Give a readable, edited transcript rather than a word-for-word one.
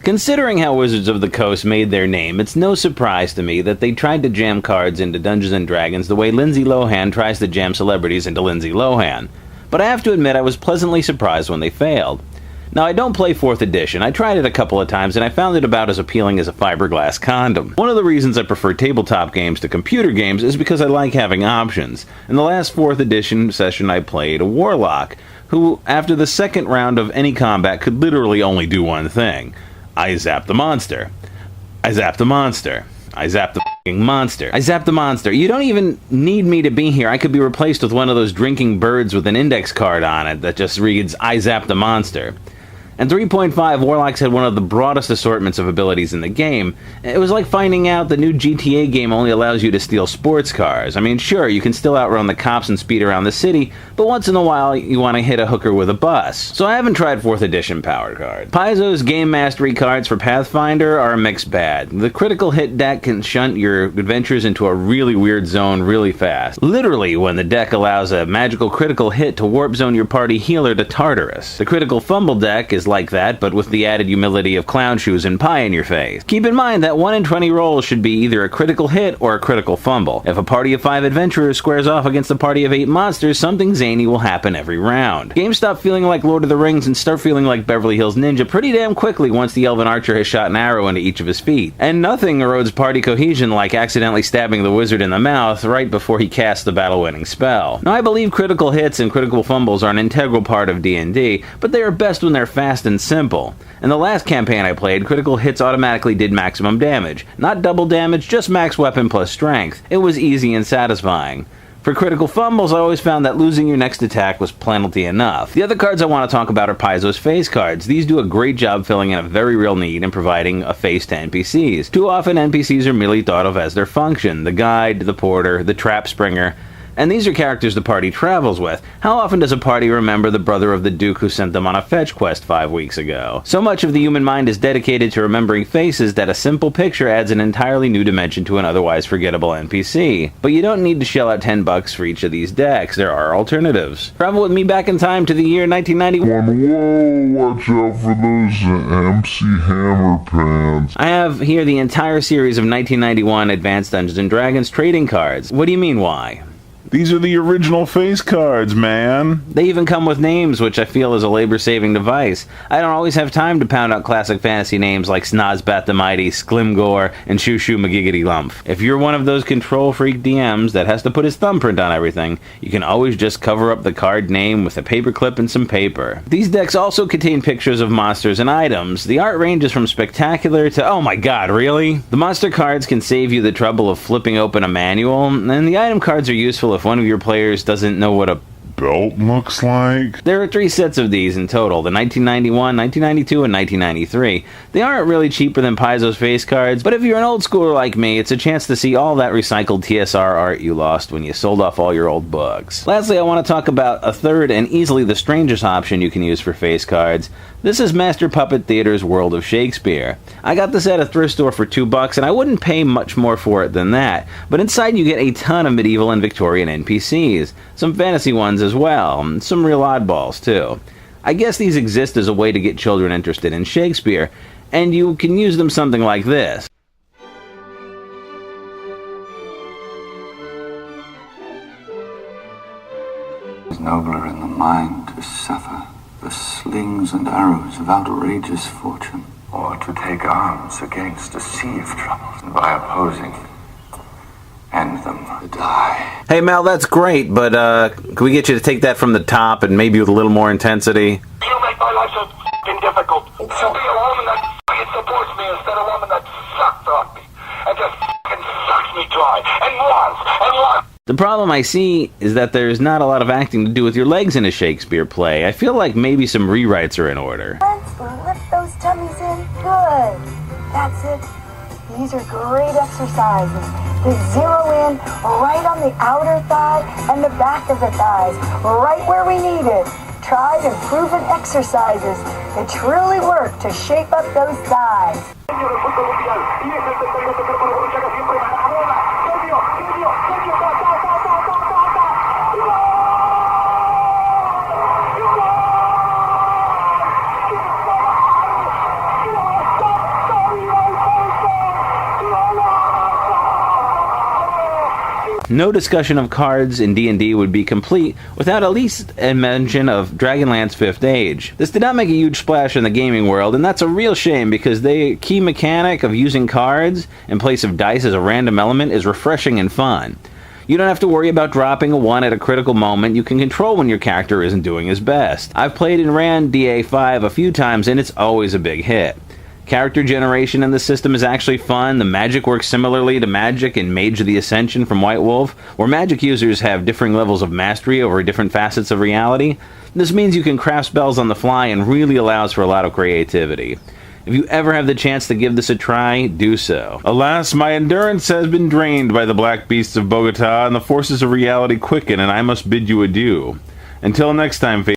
Considering how Wizards of the Coast made their name, it's no surprise to me that they tried to jam cards into Dungeons & Dragons the way Lindsay Lohan tries to jam celebrities into Lindsay Lohan. But I have to admit I was pleasantly surprised when they failed. Now, I don't play 4th edition. I tried it a couple of times and I found it about as appealing as a fiberglass condom. One of the reasons I prefer tabletop games to computer games is because I like having options. In the last 4th edition session I played a warlock, who, after the second round of any combat, could literally only do one thing. I zapped the monster. I zapped the monster. I zapped the f***ing monster. I zapped the monster. You don't even need me to be here. I could be replaced with one of those drinking birds with an index card on it that just reads, I zapped the monster. And 3.5, Warlocks had one of the broadest assortments of abilities in the game. It was like finding out the new GTA game only allows you to steal sports cars. I mean, sure, you can still outrun the cops and speed around the city, but once in a while you want to hit a hooker with a bus. So I haven't tried 4th edition power cards. Paizo's Game Mastery cards for Pathfinder are a mixed bag. The critical hit deck can shunt your adventures into a really weird zone really fast. Literally, when the deck allows a magical critical hit to warp zone your party healer to Tartarus. The critical fumble deck is like that, but with the added humility of clown shoes and pie in your face. Keep in mind that 1 in 20 rolls should be either a critical hit or a critical fumble. If a party of 5 adventurers squares off against a party of 8 monsters, something zany will happen every round. Games stop feeling like Lord of the Rings and start feeling like Beverly Hills Ninja pretty damn quickly once the elven archer has shot an arrow into each of his feet. And nothing erodes party cohesion like accidentally stabbing the wizard in the mouth right before he casts the battle-winning spell. Now, I believe critical hits and critical fumbles are an integral part of D&D, but they are best when they're fast and simple. In the last campaign I played, critical hits automatically did maximum damage. Not double damage, just max weapon plus strength. It was easy and satisfying. For critical fumbles, I always found that losing your next attack was plenty enough. The other cards I want to talk about are Paizo's face cards. These do a great job filling in a very real need and providing a face to NPCs. Too often NPCs are merely thought of as their function, the guide, the porter, the trap springer. And these are characters the party travels with. How often does a party remember the brother of the Duke who sent them on a fetch quest 5 weeks ago? So much of the human mind is dedicated to remembering faces that a simple picture adds an entirely new dimension to an otherwise forgettable NPC. But you don't need to shell out $10 for each of these decks. There are alternatives. Travel with me back in time to the year 1991. Whoa, watch out for those MC Hammer pants. I have here the entire series of 1991 Advanced Dungeons & Dragons trading cards. What do you mean, why? These are the original face cards, man. They even come with names, which I feel is a labor-saving device. I don't always have time to pound out classic fantasy names like Snozbat the Mighty, Sklimgore, and Shoo Shoo McGiggity Lump. If you're one of those control freak DMs that has to put his thumbprint on everything, you can always just cover up the card name with a paperclip and some paper. These decks also contain pictures of monsters and items. The art ranges from spectacular to, oh my god, really? The monster cards can save you the trouble of flipping open a manual, and the item cards are useful if one of your players doesn't know what a belt looks like. There are 3 sets of these in total, the 1991, 1992, and 1993. They aren't really cheaper than Paizo's face cards, but if you're an old schooler like me, it's a chance to see all that recycled TSR art you lost when you sold off all your old books. Lastly, I want to talk about a third and easily the strangest option you can use for face cards. This is Master Puppet Theater's World of Shakespeare. I got this at a thrift store for $2, and I wouldn't pay much more for it than that, but inside you get a ton of medieval and Victorian NPCs, some fantasy ones as well, and some real oddballs too. I guess these exist as a way to get children interested in Shakespeare, and you can use them something like this. It's nobler in the mind to suffer the slings and arrows of outrageous fortune, or to take arms against a sea of troubles, and by opposing end them to die. Hey Mel, that's great, but can we get you to take that from the top and maybe with a little more intensity? You make my life so f***ing difficult. To be a woman that f***ing supports me instead of a woman that sucks on me. And just f***ing sucks me dry. And wants. The problem I see is that there's not a lot of acting to do with your legs in a Shakespeare play. I feel like maybe some rewrites are in order. Lift those tummies in. Good. That's it. These are great exercises. They zero in right on the outer thigh and the back of the thighs, right where we need it. Tried and proven exercises that truly work to shape up those thighs. No discussion of cards in D&D would be complete without at least a mention of Dragonlance 5th Age. This did not make a huge splash in the gaming world, and that's a real shame because the key mechanic of using cards in place of dice as a random element is refreshing and fun. You don't have to worry about dropping a 1 at a critical moment. You can control when your character isn't doing his best. I've played and ran DA5 a few times, and it's always a big hit. Character generation in the system is actually fun. The magic works similarly to magic in Mage of the Ascension from White Wolf, where magic users have differing levels of mastery over different facets of reality. This means you can craft spells on the fly and really allows for a lot of creativity. If you ever have the chance to give this a try, do so. Alas, my endurance has been drained by the black beasts of Bogota, and the forces of reality quicken, and I must bid you adieu. Until next time,